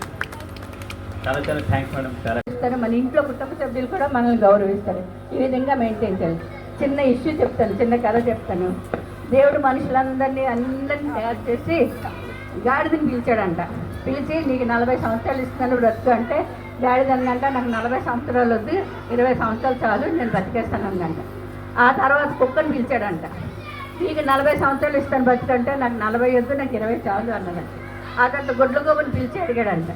చాలా చాలా థ్యాంక్స్ మేడం. చాలా మన ఇంట్లో కుటుంబ సభ్యులు కూడా మనల్ని గౌరవిస్తారు. ఈ విధంగా మెయింటైన్ చేయాలి. చిన్న ఇష్యూ చెప్తాను, చిన్న కథ చెప్తాను. దేవుడు మనుషులందరినీ తయారు చేసి గాడిదని పిలిచాడంట. పిలిచి నీకు 40 సంవత్సరాలు ఇస్తున్నాను బ్రతుకు అంటే, గాడిద అందంట నాకు 40 సంవత్సరాలు వద్దు, 20 సంవత్సరాలు చాలు, నేను బతికేస్తాను అందంట. ఆ తర్వాత కుక్కని పిలిచాడంట. నీకు 40 సంవత్సరాలు ఇస్తాను బతుకంటే నాకు 40 వద్దు, నాకు 20 చాలు అన్నదంట. ఆ తర్వాత గొడ్ల గోబని పిలిచి అడిగాడంట.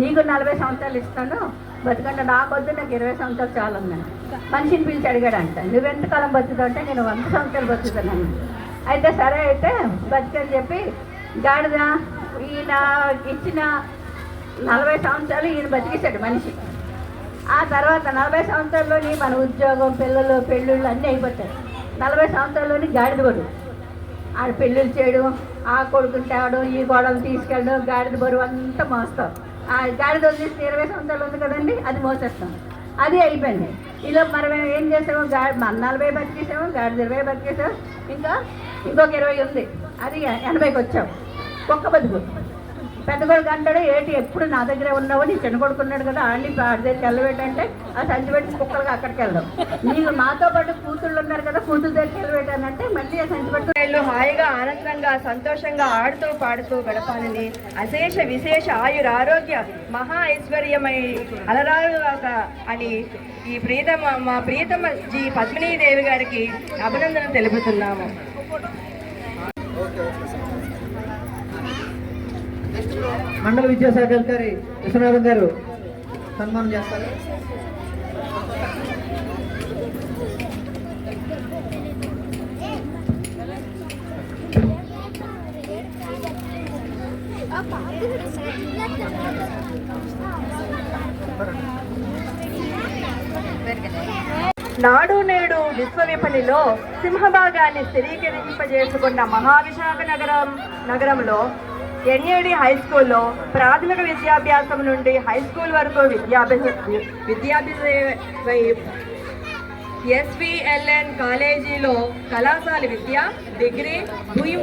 నీకు 40 సంవత్సరాలు ఇస్తాను బతుకంటే నాకు వద్దు, నాకు 20 సంవత్సరాలు చాలు ఉందండి. మనిషిని పిలిచి అడిగాడంట. నువ్వెంతకాలం బతుకుతావు అంటే నేను 100 సంవత్సరాలు బతుకుతాను. అయితే సరే అయితే బతికని చెప్పి గాడిద ఈయన ఇచ్చిన 40 సంవత్సరాలు ఈయన బతికేశాడు మనిషి. ఆ తర్వాత 40 సంవత్సరాల్లోని మన ఉద్యోగం, పిల్లలు, పెళ్ళిళ్ళు అన్నీ అయిపోతాయి. 40 సంవత్సరాల్లోని గాడిద బరువు, ఆడ పెళ్ళిళ్ళు చేయడం, ఆ కొడుకుని తేవడం, ఈ గోడలు తీసుకెళ్ళడం, గాడిద బరువు అంతా మోస్తాం. ఆ గాడిద వదిలేసి 20 సంవత్సరాలు ఉంది కదండి, అది మోసేస్తాం. అది అయిపోయింది. ఇలా మనం ఏం చేసాము, మన 40 బతికేసాము, గాడిద 20 బతికేసాము, ఇంకొక 20 ఉంది, అది 80కి వచ్చాం. ఒక్క బతుకు. పెద్ద కొడుకు అంటాడు, ఏంటి ఎప్పుడు నా దగ్గరే ఉన్నావు, నీ చిన్న కొడుకున్నాడు కదా ఆడిని ఆడితే తెల్లబెట్టంటే ఆ సంచి పెట్టి కుక్కలుగా అక్కడికి వెళ్దాం. నీకు మాతో పాటు కూతుళ్ళు ఉన్నారు కదా, కూతురు దగ్గర తెల్లబెట్టానంటే మళ్ళీ ఆ సంచి పెట్టుకుని హాయిగా ఆనందంగా సంతోషంగా ఆడుతూ పాడుతూ గడపాలని, అశేష విశేష ఆయుర ఆరోగ్య మహా ఐశ్వర్యమై అలరారుగాక అని ఈ మా ప్రియతమ జీ పద్మినీదేవి గారికి అభినందన తెలుపుతున్నాము. మండల విద్యాశాఖ అధికారి విశ్వనాథం గారు సన్మానం చేస్తారు. నాడు నేడు విశ్వవిపణిలో సింహభాగాన్ని స్థిరీకరింపజేసుకున్న మహావిశాఖ నగరంలో ఎన్ఏడి హై స్కూల్లో ప్రాథమిక విద్యాభ్యాసం నుండి హై స్కూల్ వరకు ఎస్విఎల్ఎన్ కాలేజీలో కళాశాల విద్య, డిగ్రీ,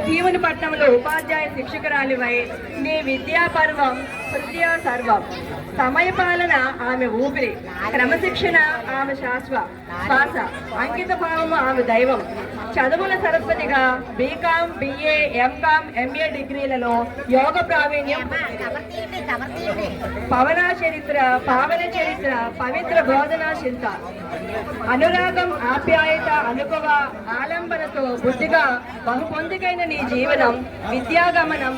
భీమునిపట్నంలో ఉపాధ్యాయ శిక్షకురాలివై నీ విద్యాపర్వం హృదయ సర్వం. సమయపాలన ఆమె ఊపిరి, క్రమశిక్షణ ఆమె శ్వాస, అంకిత భావము ఆమె దైవం. చదువుల సరస్వతిగా బీకాం, బిఏ, ఎంకాం, ఎంఏ డిగ్రీలలో యోగ ప్రావీణ్యం, పావన చరిత్ర, పవిత్ర బోధనా శిల్ప, అనురాగం, ఆప్యాయత, అనుభవ, ఆలంబనతో బుద్ధిగా బహుపొందికైన నీ జీవనం, విద్యాగమనం,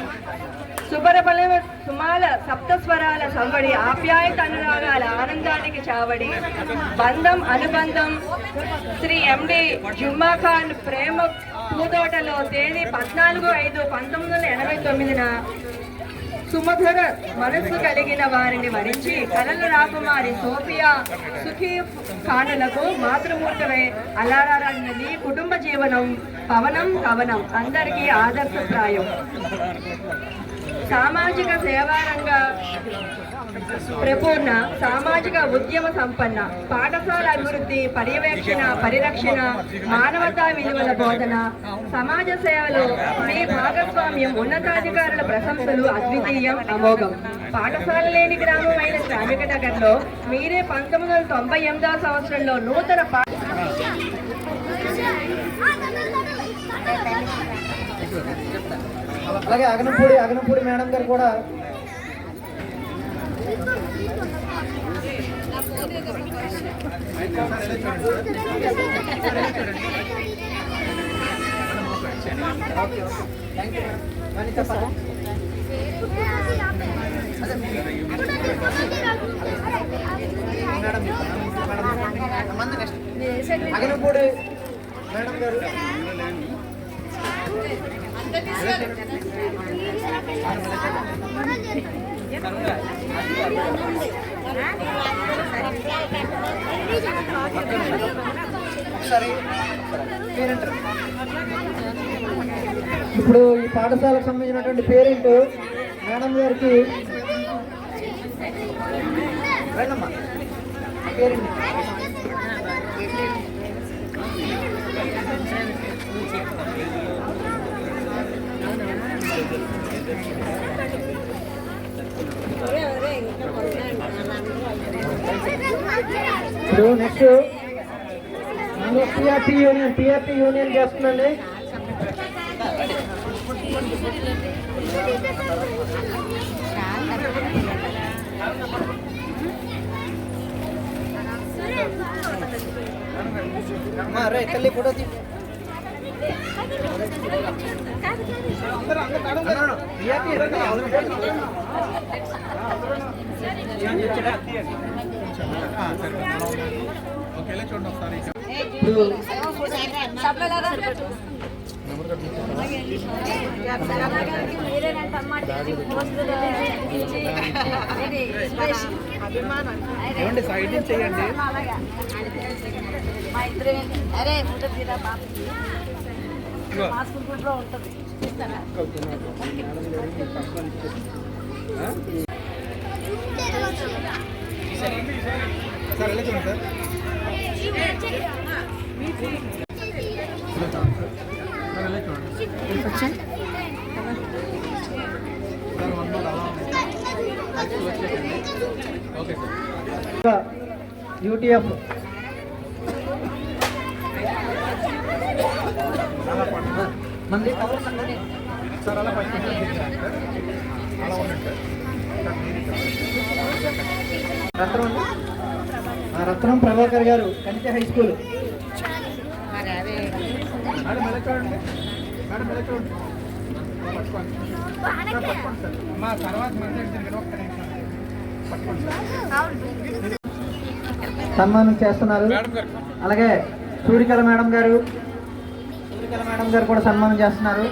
సుమాల సప్తస్వరాల సంవడి, ఆప్యాయత అనురాగాల ఆనందానికి చావడి, బంధం అనుబంధం. శ్రీ ఎండి జుమ్మా ఖాన్ ప్రేమ పూతోటలో తేదీ 14/5/1989న సుమధుర మనస్సు కలిగిన వారిని వరించి కలల రాకుమారి సోఫియా సుఖీ ఖానులకు మాతృమూర్తమై అల్లారాడిన నీ కుటుంబ జీవనం పవనం కవనం అందరికీ ఆదర్శప్రాయం. సామాజిక సేవారంగ ప్రపూర్ణ, సామాజిక ఉద్యమ సంపన్న, పాఠశాల అభివృద్ధి, పర్యవేక్షణ, పరిరక్షణ, మానవతా విలువల బోధన, సమాజ సేవలో మీ భాగస్వామ్యం, ఉన్నతాధికారుల ప్రశంసలు అద్వితీయం, అమోఘం. పాఠశాల లేని గ్రామం అయిన శ్రామిక నగర్లో మీరే 1998వ సంవత్సరంలో నూతన అలాగే అగనంపూడి మేడం గారు కూడా అగనంపూడి మేడం గారు ఇప్పుడు ఈ పాఠశాలకు సంబంధించినటువంటి పేరెంట్ మేడం గారికి రండమ్మా పేరెంట్ ఇప్పుడు నెక్స్ట్ పిఆర్టీ యూనియన్ చేస్తుందండి. రే తల్లి ఫోటో సైడ్ చేయండి. అరే ఫోటో తీరా పాప ఉంటుంది. సార్ ఎలా చూడండి సార్. యూటీఎఫ్ మంది సార్ అలా రత్నం ప్రభాకర్ గారు కంచె హై స్కూల్. సన్మానం చేస్తున్నారు. అలాగే సూరికల మేడం గారు కూడా సన్మానం చేస్తున్నారు.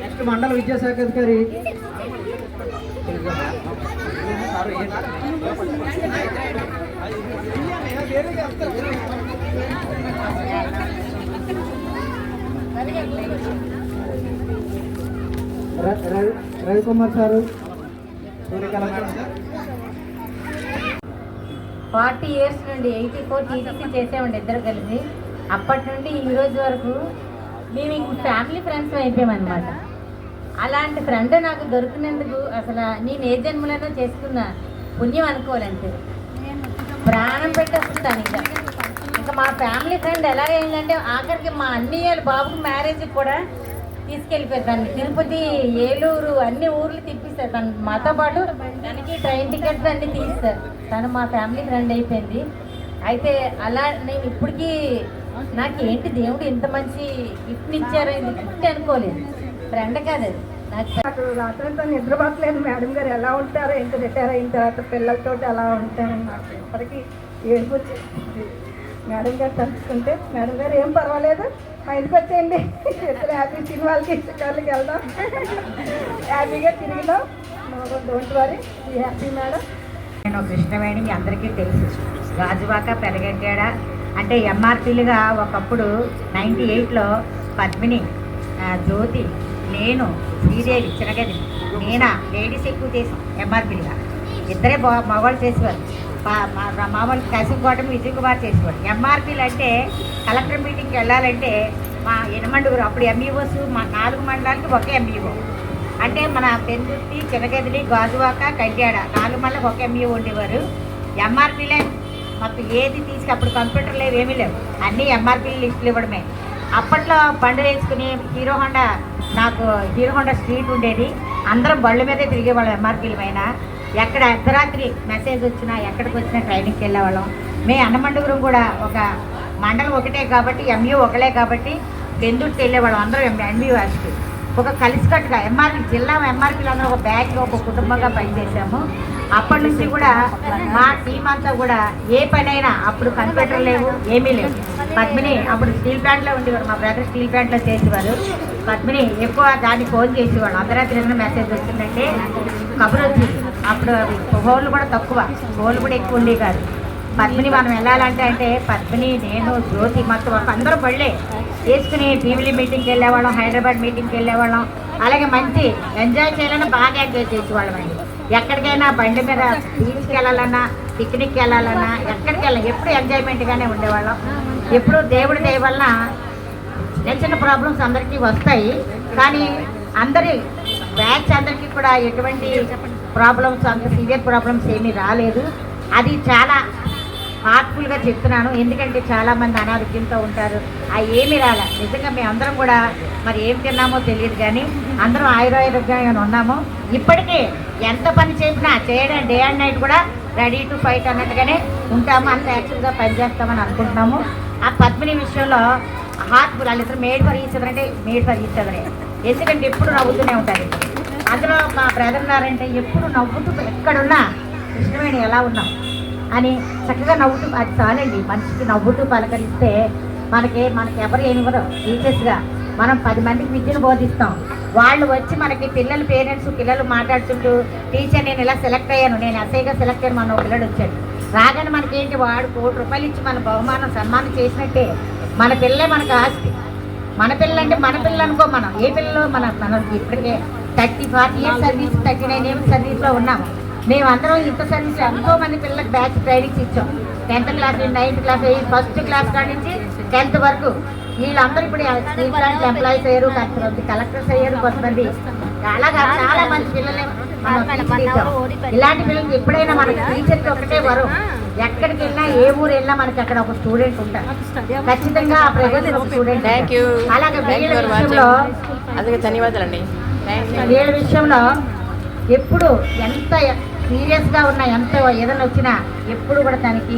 నెక్స్ట్ మండల విద్యాశాఖ అధికారి రవికుమార్ సారు. 40 years నుండి 84 టీటీసీ చేసామండి ఇద్దరు కలిసి. అప్పటి నుండి ఈ రోజు వరకు మేము ఇంక ఫ్యామిలీ ఫ్రెండ్స్ అయిపోయామన్నమాట. అలాంటి ఫ్రెండ్ నాకు దొరికినందుకు అసలు నేను ఏ జన్మలోనో చేసుకున్న పుణ్యం అనుకోవాలంటే ప్రాణం పెట్టేస్తుంటాను. ఇంకా మా ఫ్యామిలీ ఫ్రెండ్ ఎలాగైందంటే ఆఖరికి మా అన్నయ్యలు బాబుకి మ్యారేజ్కి కూడా తీసుకెళ్ళిపోయారు. దాన్ని తిరుపతి, ఏలూరు అన్ని ఊర్లు తిప్పిస్తారు. తను మాతో పాటు దానికి ట్రైన్ టికెట్స్ అన్నీ తీస్తారు. తను మా ఫ్యామిలీ ఫ్రెండ్ అయిపోయింది. అయితే అలా నేను ఇప్పటికీ నాకేంటి దేవుడు ఇంత మంచి గిఫ్ట్ ఇచ్చారో, ఇది గిఫ్ట్ అనుకోలేదు, ఫ్రెండ్ కాదు నాకు రాత్రంతా నిద్రపోట్లేదు. మేడం గారు ఎలా ఉంటారో, ఎంత రిటైర్ అయిన తర్వాత పిల్లలతో అలా ఉంటారని నాకు ఇప్పటికీ ఏడుపు వచ్చింది. మేడం గారు తలుచుకుంటే, మేడం గారు ఏం పర్వాలేదు మా ఇంటికి వచ్చేయండి, ఇద్దరు హ్యాపీ సినిమాలకి షికార్లకి వెళ్దాం, హ్యాపీగా తిరిగినాం, డోంట్ వరీ, హ్యాపీ మేడం. నేను కృష్ణవేణి మీ అందరికీ తెలుసు. గాజువాక పెరగడ్డ అంటే ఎంఆర్పీలుగా ఒకప్పుడు 98లో పద్మిని, జ్యోతి, నేను శ్రీదేవి చిన్నగది నేనా లేడీస్ ఎక్కువ చేసాం ఎంఆర్పీగా. ఇద్దరే మగవాళ్ళు చేసేవారు. మామూలు కసింకోటమి విజయ్ కుమార్ చేసేవాడు. ఎంఆర్పీలు అంటే కలెక్టర్ మీటింగ్కి వెళ్ళాలంటే మా ఎనమండుగురు అప్పుడు ఎంఈఓస్ మా 4 మండలాలకి ఒకే ఎంఈఓ. అంటే మన పెందుర్తి చిన్నగదిలి గాజువాక కండ్యాడ 4 మండలకు ఒక ఎంఈఓ ఉండేవారు. ఎంఆర్పీలే మొత్తం ఏది తీసుకు అప్పుడు కంప్యూటర్ లేవు ఏమీ లేవు, అన్నీ ఎంఆర్పీలు లిస్టులు ఇవ్వడమే. అప్పట్లో బండ్లు వేసుకుని హీరో హోండా స్ట్రీట్ ఉండేది. అందరం బళ్ళ మీదే తిరిగేవాళ్ళం ఎంఆర్పీల పైన. ఎక్కడ అర్ధరాత్రి మెసేజ్ వచ్చినా ఎక్కడికి వచ్చినా ట్రైనింగ్కి వెళ్ళేవాళ్ళం. మేము అన్నమండుగురం కూడా ఒక మండలం ఒకటే కాబట్టి ఎంఈఓ ఒకలే కాబట్టి పెందుర్తి వెళ్ళేవాళ్ళం అందరం ఎంఈఓ అసలు ఒక కలిసికట్టుగా ఎంఆర్పీ జిల్లా ఎంఆర్పీలు అందరూ ఒక బ్యాగ్గా ఒక కుటుంబంగా పనిచేసాము. అప్పటి నుంచి కూడా మా టీం అంతా కూడా ఏ పనైనా అప్పుడు కంప్యూటర్ లేవు ఏమీ లేవు. పద్మిని అప్పుడు స్టీల్ ప్లాంట్లో ఉండేవారు, మా బ్రదర్ స్టీల్ ప్లాంట్లో చేసేవారు. పద్మిని ఎక్కువ దాన్ని ఫోన్ చేసేవాళ్ళు. అర్ధరాత్రి ఏదైనా మెసేజ్ వచ్చిందంటే కబురు వచ్చింది. అప్పుడు ఫోన్లు కూడా తక్కువ, ఫోన్లు కూడా ఎక్కువ ఉండేవి కాదు. పద్మిని మనం వెళ్ళాలంటే పద్మిని నేను జ్యోతి మొత్తం అందరూ పళ్ళే వేసుకుని టీవీలీ మీటింగ్కి వెళ్ళేవాళ్ళం, హైదరాబాద్ మీటింగ్కి వెళ్ళేవాళ్ళం. అలాగే మంచి ఎంజాయ్ చేయాలని బాగా ఎంజాయ్ చేసేవాళ్ళం అండి. ఎక్కడికైనా బండి మీద బీచ్కి వెళ్ళాలన్నా పిక్నిక్కి వెళ్ళాలన్నా ఎక్కడికి వెళ్ళాలి ఎప్పుడు ఎంజాయ్మెంట్గానే ఉండేవాళ్ళం. ఎప్పుడు దేవుడి దయ వలన చిన్న చిన్న ప్రాబ్లమ్స్ అందరికీ వస్తాయి, కానీ అందరి బ్యాచ్ అందరికీ కూడా ఎటువంటి ప్రాబ్లమ్స్ అంత సీరియస్ ప్రాబ్లమ్స్ ఏమీ రాలేదు. అది చాలా హార్ట్ఫుల్గా చెప్తున్నాను, ఎందుకంటే చాలామంది అనారోగ్యంతో ఉంటారు. అవి ఏమీ రాలే. నిజంగా మేము అందరం కూడా మరి ఏం తిన్నామో తెలియదు, కానీ అందరం ఆయురారోగ్యంగా ఉన్నాము. ఇప్పటికీ ఎంత పని చేసినా చేయడం డే అండ్ నైట్ కూడా రెడీ టు ఫైట్ అన్నట్టుగానే ఉంటాము, అంత యాక్టివ్గా పనిచేస్తామని అనుకుంటున్నాము. ఆ పద్మిని విషయంలో హార్ట్ఫుల్ వాళ్ళిద్దరు మేడ్ ఫర్ ఈచ్ అదర్ అంటే మేడ్ ఫర్ ఈచ్ అదరే. ఎందుకంటే ఎప్పుడు నవ్వుతూనే ఉంటారు. అందులో మా బ్రదర్ ఉన్నారంటే ఎప్పుడు నవ్వుతూ ఎక్కడున్నా కృష్ణవేణి ఎలా ఉన్నాం అని చక్కగా నవ్వుతూ, అది చాలండి. మనిషికి నవ్వుతూ పలకరిస్తే మనకి ఎవరు ఏమివ్వరు. టీచర్స్గా మనం 10 మందికి విద్యను బోధిస్తాం. వాళ్ళు వచ్చి మనకి పిల్లలు మాట్లాడుతుంటూ టీచర్ నేను ఇలా సెలెక్ట్ అయ్యాను, నేను ఎస్ఐగా సెలెక్ట్ అయ్యాను, మన పిల్లడు వచ్చాడు రాగానే మనకేంటి వాడు ₹1 కోటి ఇచ్చి మన బహుమానం సన్మానం చేసినట్టే. మన పిల్లలే మనకు ఆస్తి. మన పిల్లలు అంటే మన పిల్లలు అనుకో, మనం ఏ పిల్లలు మనం ఇప్పటికే 30-40 ఇయర్స్ సర్వీస్ 39 ఇయర్స్ సర్వీస్లో ఉన్నాము. మేమందరం ఇంత సర్వీస్ ఎంతో మంది పిల్లలకు బ్యాచ్ ట్రైనింగ్స్ ఇచ్చాం. 10th class 9th class 1st class కాడి నుంచి 10th వరకు. వీళ్ళందరూ ఇప్పుడు స్టీల్ ప్లాంట్ ఎంప్లాయీస్ అయ్యారు, కొంతమంది కలెక్టర్స్ అయ్యారు, కొంతమంది చాలా మంది పిల్లలే మనం తీసుకొచ్చాం. ఇలాంటి పిల్లలకి ఎప్పుడైనా మనకి టీచర్కి ఒకటే వరం, ఎక్కడికి వెళ్ళినా ఏ ఊరు వెళ్ళినా మనకి అక్కడ ఒక స్టూడెంట్ ఉంటారు ఖచ్చితంగా. ఆ ప్రజలు ఒక స్టూడెంట్. అలాగే వీళ్ళ విషయంలో అందుకే ధన్యవాదాలండి. వీళ్ళ విషయంలో ఎప్పుడు ఎంత సీరియస్గా ఉన్నా, ఎంత ఏదైనా వచ్చినా ఎప్పుడు కూడా దానికి